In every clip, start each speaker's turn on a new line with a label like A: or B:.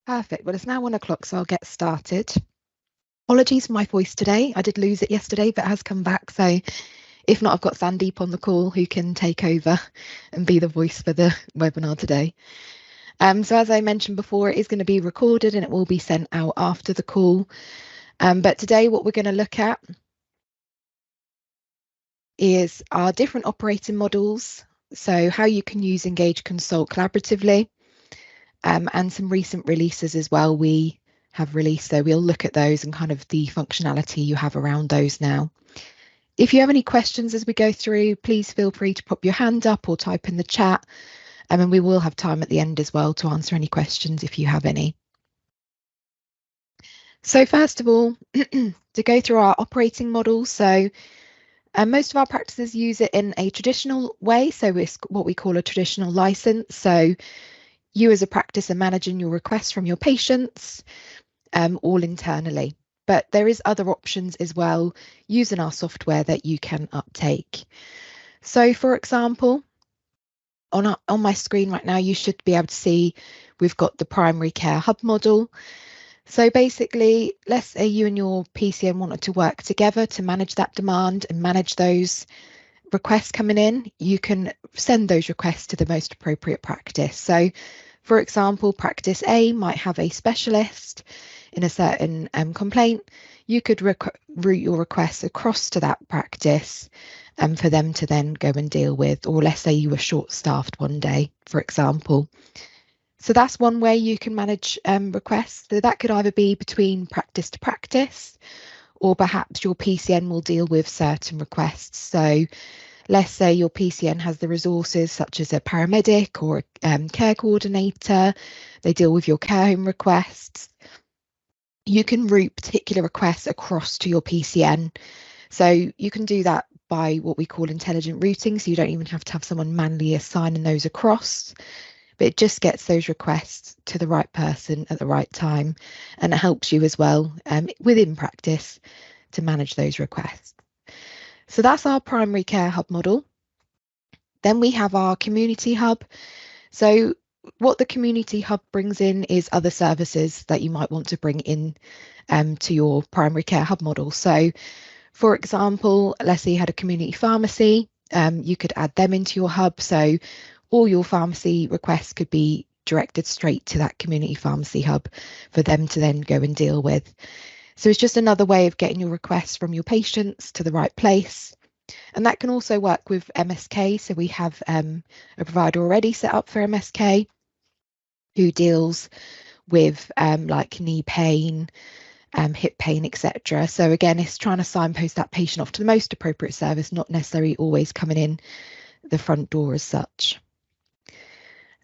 A: Perfect. Well, it's now 1 o'clock, so I'll get started. Apologies for my voice today. I did lose it yesterday, but it has come back. So if not, I've got Sandeep on the call who can take over and be the voice for the webinar today. So as I mentioned before, it is going to be recorded and it will be sent out after the call. But today what we're going to look at is our different operating models. So how you can use Engage Consult collaboratively, and some recent releases as well we have released. So we'll look at those and kind of the functionality you have around those now. If you have any questions as we go through, please feel free to pop your hand up or type in the chat. And we will have time at the end as well to answer any questions if you have any. So first of all, to go through our operating model. So most of our practices use it in a traditional way. So it's what we call a traditional license. So you as a practice are managing your requests from your patients, all internally. But there is other options as well using our software that you can uptake. So for example, on my screen right now, you should be able to see we've got the primary care hub model. So basically, let's say you and your PCN wanted to work together to manage that demand and manage those requests coming in. You can send those requests to the most appropriate practice. So for example, practice A might have a specialist in a certain complaint. You could route your requests across to that practice for them to then go and deal with, or let's say you were short-staffed one day, for example. So that's one way you can manage requests. So that could either be between practice to practice, or perhaps your PCN will deal with certain requests. So let's say your PCN has the resources such as a paramedic or a care coordinator. They deal with your care home requests. You can route particular requests across to your PCN. So you can do that by what we call intelligent routing. So you don't even have to have someone manually assigning those across, but it just gets those requests to the right person at the right time. And it helps you as well within practice to manage those requests. So that's our primary care hub model. Then we have our community hub. So what the community hub brings in is other services that you might want to bring in to your primary care hub model. So for example, let's say you had a community pharmacy, you could add them into your hub. So all your pharmacy requests could be directed straight to that community pharmacy hub for them to then go and deal with. So it's just another way of getting your requests from your patients to the right place. And that can also work with MSK. So we have a provider already set up for MSK who deals with like knee pain, hip pain, etc. So again, it's trying to signpost that patient off to the most appropriate service, not necessarily always coming in the front door as such.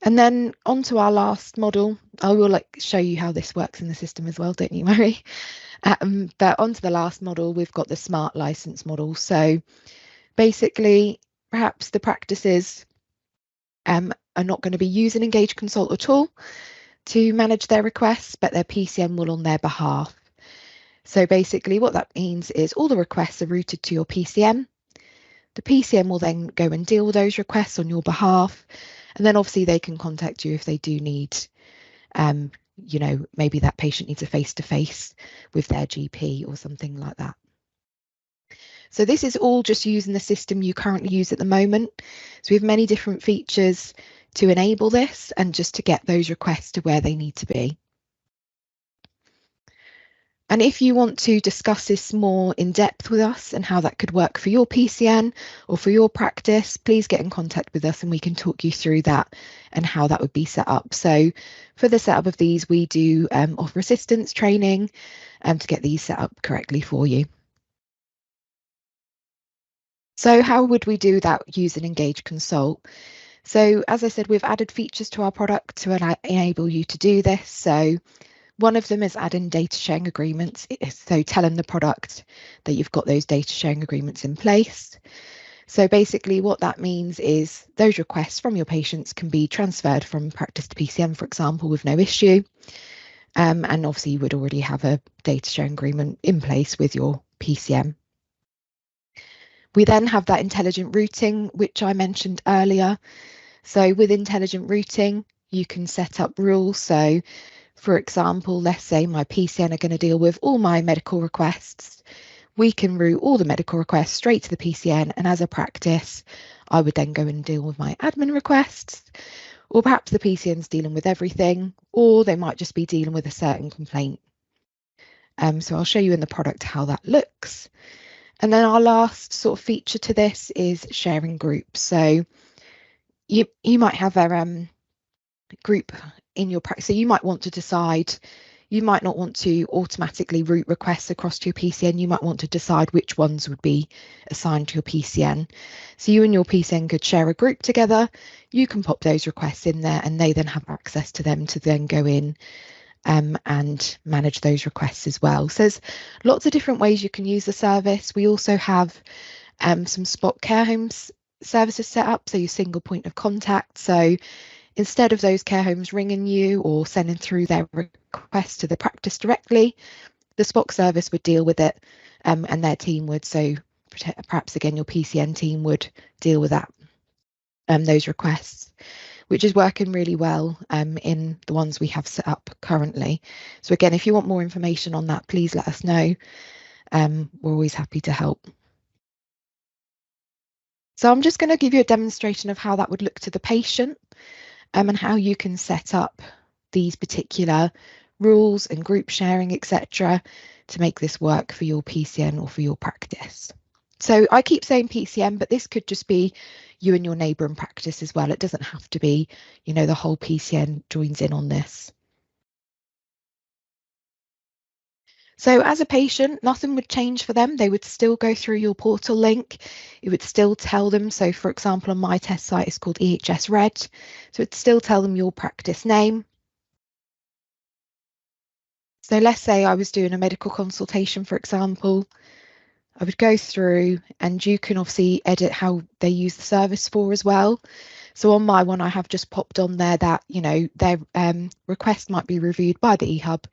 A: And then onto our last model. I will show you how this works in the system as well, don't you worry. But onto the last model, we've got the smart license model. So basically, perhaps the practices are not going to be using Engage Consult at all to manage their requests, but their PCN will on their behalf. So basically what that means is all the requests are routed to your PCN. The PCN will then go and deal with those requests on your behalf. And then obviously they can contact you if they do need, you know, maybe that patient needs a face-to-face with their GP or something like that. So this is all just using the system you currently use at the moment. So we have many different features to enable this and just to get those requests to where they need to be. And if you want to discuss this more in depth with us and how that could work for your PCN or for your practice, please get in contact with us and we can talk you through that and how that would be set up. So for the setup of these, we do offer assistance training to get these set up correctly for you. So how would we do that using Engage Consult? So as I said, we've added features to our product to enable you to do this. So one of them is adding data sharing agreements. So telling the product that you've got those data sharing agreements in place. So basically what that means is those requests from your patients can be transferred from practice to PCN, for example, with no issue. And obviously you would already have a data sharing agreement in place with your PCN. We then have that intelligent routing, which I mentioned earlier. So with intelligent routing, you can set up rules. So For example, let's say my PCN are going to deal with all my medical requests. We can route all the medical requests straight to the PCN, and as a practice, I would then go and deal with my admin requests. Or perhaps the PCN's dealing with everything, or they might just be dealing with a certain complaint. So I'll show you in the product how that looks. And then our last sort of feature to this is sharing groups. So you might have a group in your practice. So you might want to decide, you might not want to automatically route requests across to your PCN. You might want to decide which ones would be assigned to your PCN. So you and your PCN could share a group together. You can pop those requests in there and they then have access to them to then go in and manage those requests as well. So there's lots of different ways you can use the service. We also have some spot care homes services set up, so your single point of contact. So instead of those care homes ringing you or sending through their request to the practice directly, the spot service would deal with it and their team would. So perhaps again your PCN team would deal with that, those requests, which is working really well in the ones we have set up currently. So again, if you want more information on that, please let us know. We're always happy to help. So I'm just going to give you a demonstration of how that would look to the patient and how you can set up these particular rules and group sharing, etc., to make this work for your PCN or for your practice. So I keep saying PCN, but this could just be you and your neighbouring practice as well. It doesn't have to be, you know, the whole PCN joins in on this. So as a patient, nothing would change for them. They would still go through your portal link. It would still tell them. So for example, on my test site, it's called EHS Red. So it'd still tell them your practice name. So let's say I was doing a medical consultation, for example. I would go through and you can obviously edit how they use the service for as well. So on my one, I have just popped on there that, you know, their request might be reviewed by the eHub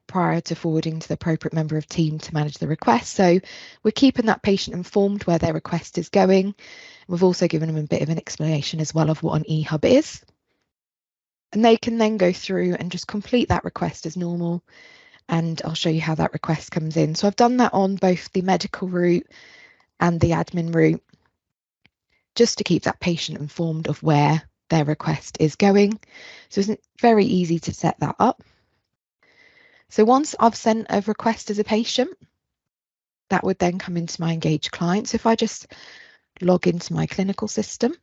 A: prior to forwarding to the appropriate member of team to manage the request. So we're keeping that patient informed where their request is going. We've also given them a bit of an explanation as well of what an eHub is. And they can then go through and just complete that request as normal. And I'll show you how that request comes in. So I've done that on both the medical route and the admin route, just to keep that patient informed of where their request is going. So it's very easy to set that up. So once I've sent a request as a patient, that would then come into my engaged client. So if I just log into my clinical system.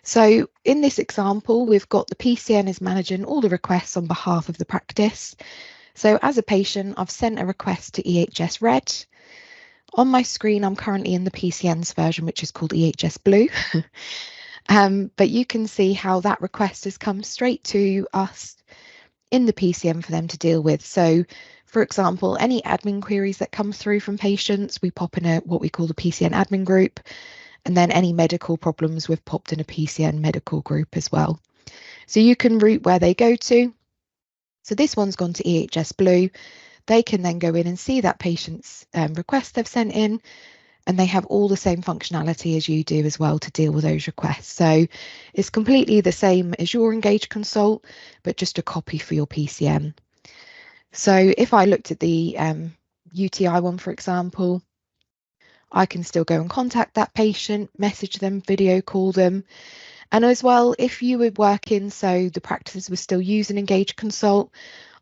A: So in this example, we've got the PCN is managing all the requests on behalf of the practice. So as a patient, I've sent a request to EHS Red. On my screen, I'm currently in the PCN's version, which is called EHS Blue. But you can see how that request has come straight to us in the PCN for them to deal with. So for example, any admin queries that come through from patients, we pop in what we call the PCN admin group. And then any medical problems, we've popped in a PCN medical group as well. So you can route where they go to. So this one's gone to EHS Blue. They can then go in and see that patient's request they've sent in, and they have all the same functionality as you do as well to deal with those requests. So it's completely the same as your Engage Consult, but just a copy for your PCN. So if I looked at the UTI one, for example, I can still go and contact that patient, message them, video call them. And as well, if you were working, so the practices were still using Engage Consult,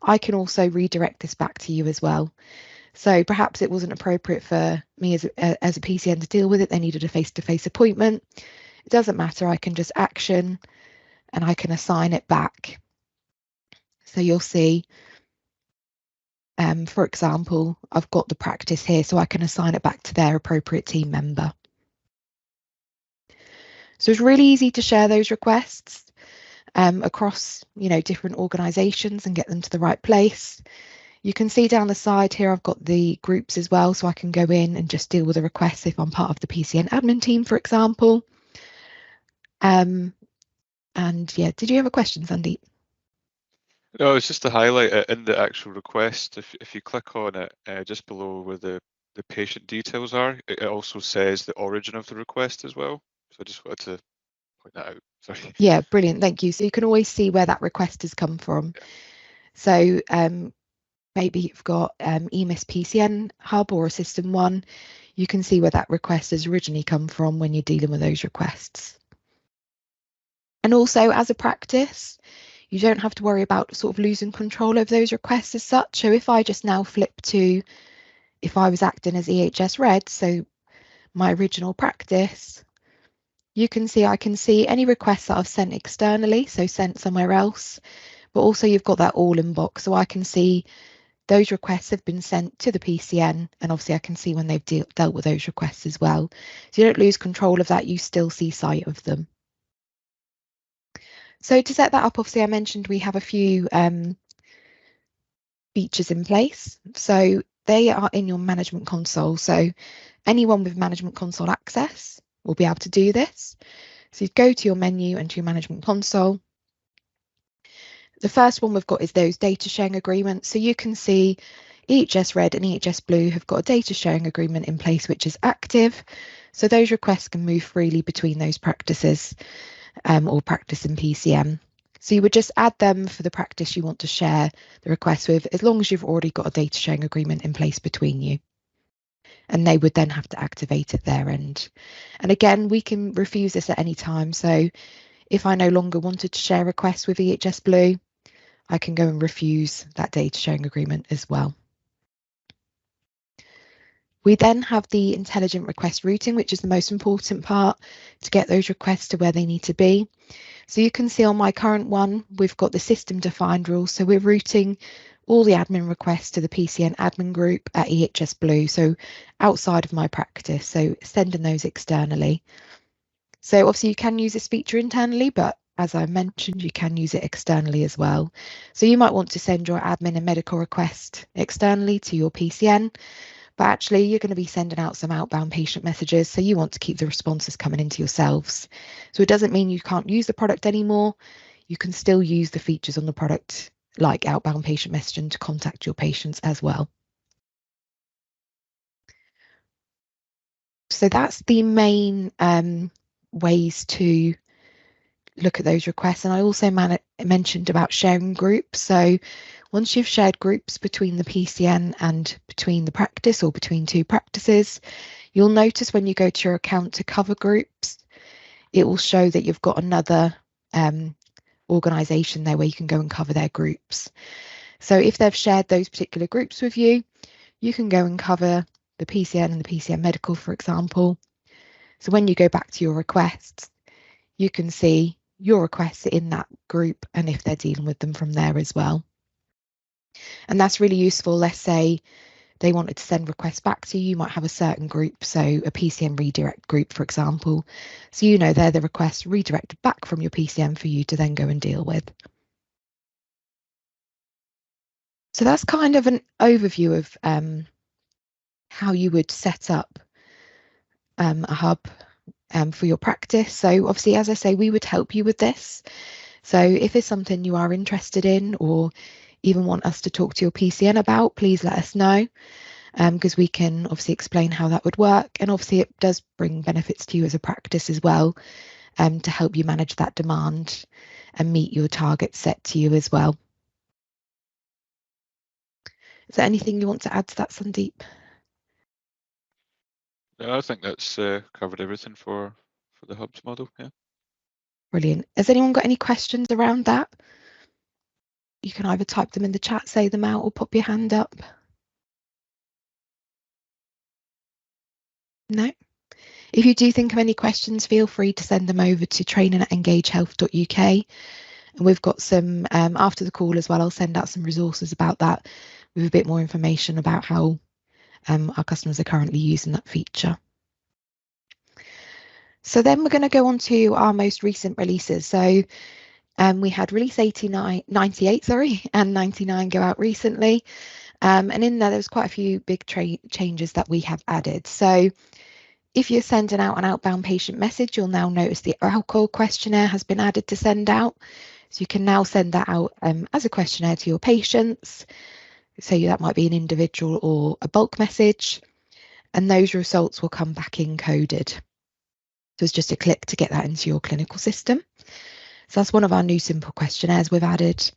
A: I can also redirect this back to you as well. So perhaps it wasn't appropriate for me as a PCN to deal with it. They needed a face-to-face appointment. It doesn't matter. I can just action and I can assign it back. So you'll see, for example, I've got the practice here, so I can assign it back to their appropriate team member. So it's really easy to share those requests across, you know, different organisations and get them to the right place. You can see down the side here, I've got the groups as well, so I can go in and just deal with a request if I'm part of the PCN admin team, for example. And yeah, did you have a question, Sandeep?
B: No, it's just to highlight it in the actual request. If you click on it just below where the patient details are, it also says the origin of the request as well. So I just wanted to point that out. Sorry.
A: Yeah, brilliant. Thank you. So you can always see where that request has come from.
B: Yeah.
A: So maybe you've got EMIS PCN hub or a system one. You can see where that request has originally come from when you're dealing with those requests. And also, as a practice, you don't have to worry about sort of losing control over those requests as such. So if I just now flip to, if I was acting as EHS Red, so my original practice, you can see I can see any requests that I've sent externally, so sent somewhere else, but also you've got that all in box, so I can see those requests have been sent to the PCN, and obviously I can see when they've dealt with those requests as well. So you don't lose control of that, you still see sight of them. So to set that up, obviously I mentioned we have a few features in place. So they are in your management console. So anyone with management console access will be able to do this. So you go to your menu and to your management console. The first one we've got is those data sharing agreements. So you can see EHS Red and EHS Blue have got a data sharing agreement in place, which is active. So those requests can move freely between those practices or practice and PCM. So you would just add them for the practice you want to share the request with, as long as you've already got a data sharing agreement in place between you. And they would then have to activate at their end. And again, we can refuse this at any time. So if I no longer wanted to share requests with EHS Blue, I can go and refuse that data sharing agreement as well. We then have the intelligent request routing, which is the most important part to get those requests to where they need to be. So you can see on my current one, we've got the system defined rules. So we're routing all the admin requests to the PCN admin group at EHS Blue, so outside of my practice, so sending those externally. So obviously you can use this feature internally, but as I mentioned, you can use it externally as well. So you might want to send your admin and medical request externally to your PCN, but actually you're going to be sending out some outbound patient messages, so you want to keep the responses coming into yourselves. So it doesn't mean you can't use the product anymore. You can still use the features on the product like outbound patient messaging to contact your patients as well. So that's the main ways to look at those requests. And I also mentioned about sharing groups. So once you've shared groups between the PCN and between the practice or between two practices, you'll notice when you go to your account to cover groups, it will show that you've got another organisation there where you can go and cover their groups. So if they've shared those particular groups with you, you can go and cover the PCN and the PCN medical, for example. So when you go back to your requests, you can see your requests in that group and if they're dealing with them from there as well. And that's really useful. Let's say they wanted to send requests back to you, you might have a certain group, so a PCN redirect group, for example. So you know they're the requests redirected back from your PCN for you to then go and deal with. So that's kind of an overview of how you would set up a hub for your practice. So obviously, as I say, we would help you with this. So if it's something you are interested in or even want us to talk to your PCN about, please let us know, because we can obviously explain how that would work. And obviously it does bring benefits to you as a practice as well, to help you manage that demand and meet your targets set to you as well. Is there anything you want to add to that, Sandeep?
B: No, I think that's covered everything for the hubs model. Yeah.
A: Brilliant. Has anyone got any questions around that? You can either type them in the chat, say them out, or pop your hand up. No? If you do think of any questions, feel free to send them over to training@engagehealth.uk. And we've got some, after the call as well, I'll send out some resources about that with a bit more information about how our customers are currently using that feature. So then we're going to go on to our most recent releases. So we had release 98 and 99 go out recently. And in there's quite a few big changes that we have added. So if you're sending out an outbound patient message, you'll now notice the alcohol questionnaire has been added to send out. So you can now send that out as a questionnaire to your patients. So that might be an individual or a bulk message, and those results will come back encoded. So it's just a click to get that into your clinical system. So that's one of our new simple questionnaires we've added.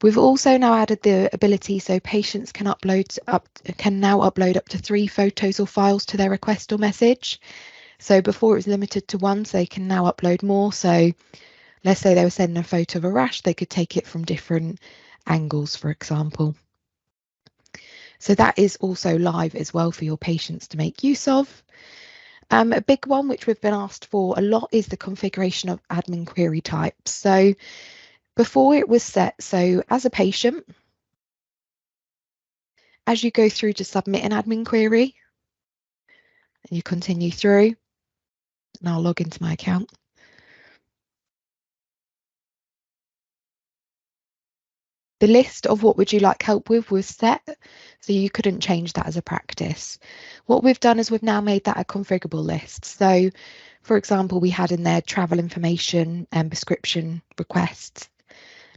A: We've also now added the ability so patients can now upload up to 3 photos or files to their request or message. So before it was limited to 1, so they can now upload more. So let's say they were sending a photo of a rash, they could take it from different angles, for example. So that is also live as well for your patients to make use of. A big one which we've been asked for a lot is the configuration of admin query types. So before it was set, so as a patient, as you go through to submit an admin query, and you continue through, and I'll log into my account. The list of what would you like help with was set, so you couldn't change that as a practice. What we've done is we've now made that a configurable list. So, for example, we had in there travel information and prescription requests,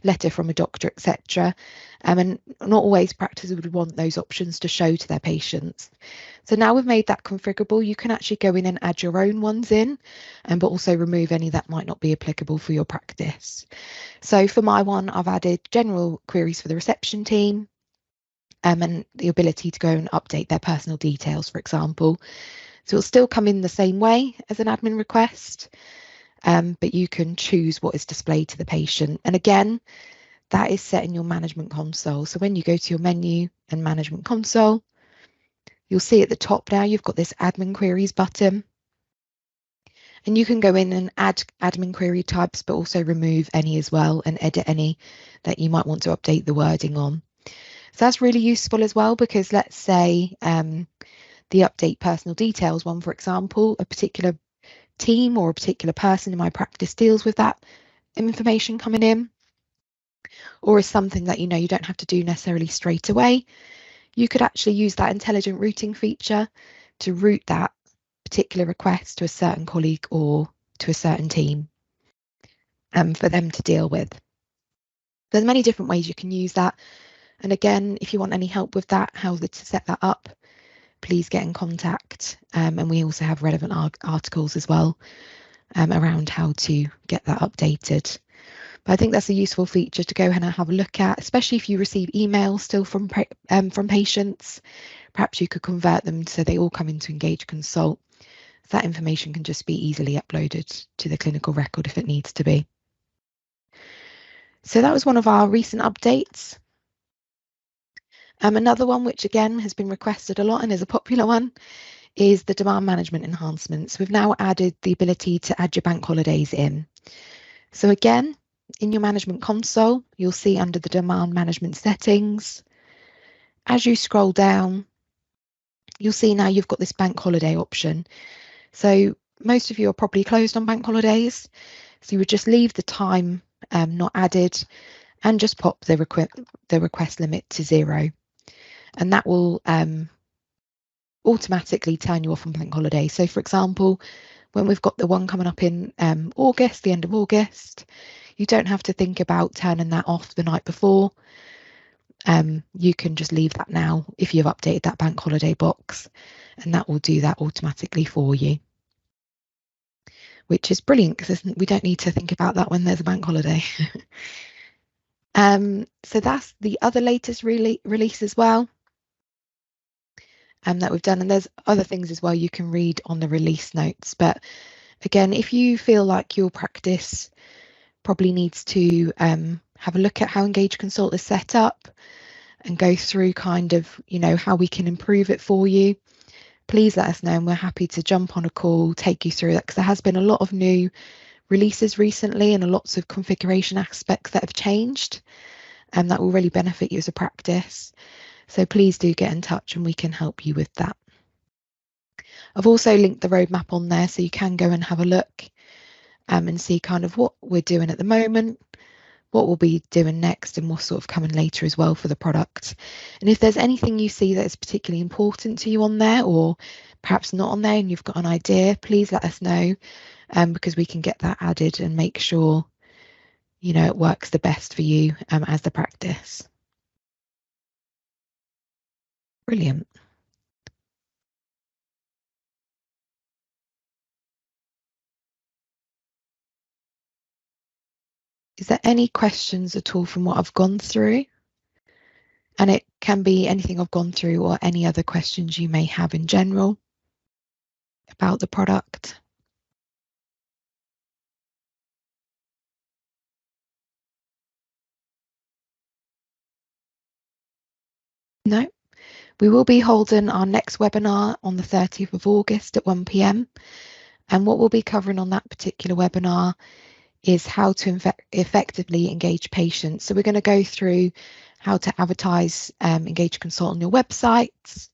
A: letter from a doctor, etc. And not always practices would want those options to show to their patients. So now we've made that configurable, you can actually go in and add your own ones in, but also remove any that might not be applicable for your practice. So for my one, I've added general queries for the reception team, and the ability to go and update their personal details, for example. So it'll still come in the same way as an admin request, but you can choose what is displayed to the patient. And again, that is set in your management console. So when you go to your menu and management console, you'll see at the top now you've got this admin queries button. And you can go in and add admin query types, but also remove any as well and edit any that you might want to update the wording on. So that's really useful as well, because let's say the update personal details one, for example, a particular team or a particular person in my practice deals with that information coming in, or is something that you know you don't have to do necessarily straight away. You could actually use that intelligent routing feature to route that particular request to a certain colleague or to a certain team for them to deal with. There's many different ways you can use that. And again, if you want any help with that, how to set that up, please get in contact. And we also have relevant articles as well around how to get that updated. But I think that's a useful feature to go ahead and have a look at, especially if you receive emails still from patients. Perhaps you could convert them so they all come into Engage Consult. So that information can just be easily uploaded to the clinical record if it needs to be. So that was one of our recent updates. Another one, which again has been requested a lot and is a popular one, is the demand management enhancements. We've now added the ability to add your bank holidays in. So again, in your management console, you'll see under the demand management settings, as you scroll down, you'll see now you've got this bank holiday option. So most of you are probably closed on bank holidays. So you would just leave the time not added and just pop the request limit to 0. And that will automatically turn you off on bank holiday. So for example, when we've got the one coming up in August, the end of August, you don't have to think about turning that off the night before. You can just leave that now if you've updated that bank holiday box, and that will do that automatically for you, which is brilliant because we don't need to think about that when there's a bank holiday. So that's the other latest release as well that we've done, and there's other things as well you can read on the release notes. But again, if you feel like your practice probably needs to have a look at how Engage Consult is set up and go through kind of, you know, how we can improve it for you, please let us know and we're happy to jump on a call, take you through that, because there has been a lot of new releases recently and lots of configuration aspects that have changed and that will really benefit you as a practice. So please do get in touch and we can help you with that. I've also linked the roadmap on there so you can go and have a look and see kind of what we're doing at the moment, what we'll be doing next, and what's sort of coming later as well for the product. And if there's anything you see that is particularly important to you on there, or perhaps not on there and you've got an idea, please let us know because we can get that added and make sure, you know, it works the best for you as the practice. Brilliant. Is there any questions at all from what I've gone through? And it can be anything I've gone through or any other questions you may have in general about the product. No, we will be holding our next webinar on the 30th of August at 1 p.m. And what we'll be covering on that particular webinar is how to effectively engage patients. So we're going to go through how to advertise Engage Consult on your websites,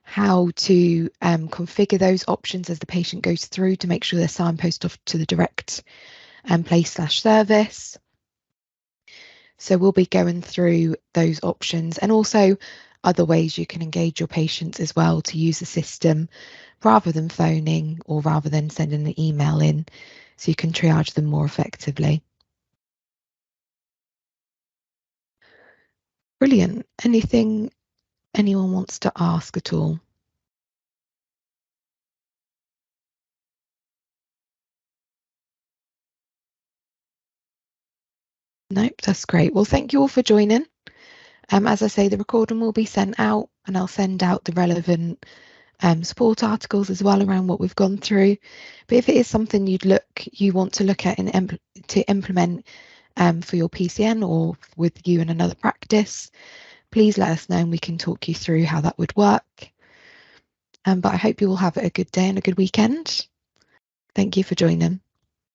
A: how to configure those options as the patient goes through to make sure they're signposted off to the direct place/service. So we'll be going through those options and also other ways you can engage your patients as well to use the system rather than phoning or rather than sending an email in, so you can triage them more effectively. Brilliant. Anything anyone wants to ask at all? Nope, that's great. Well, thank you all for joining. As I say, the recording will be sent out and I'll send out the relevant support articles as well around what we've gone through. But if it is something you want to look at and to implement for your PCN or with you in another practice, please let us know and we can talk you through how that would work. But I hope you all have a good day and a good weekend. Thank you for joining.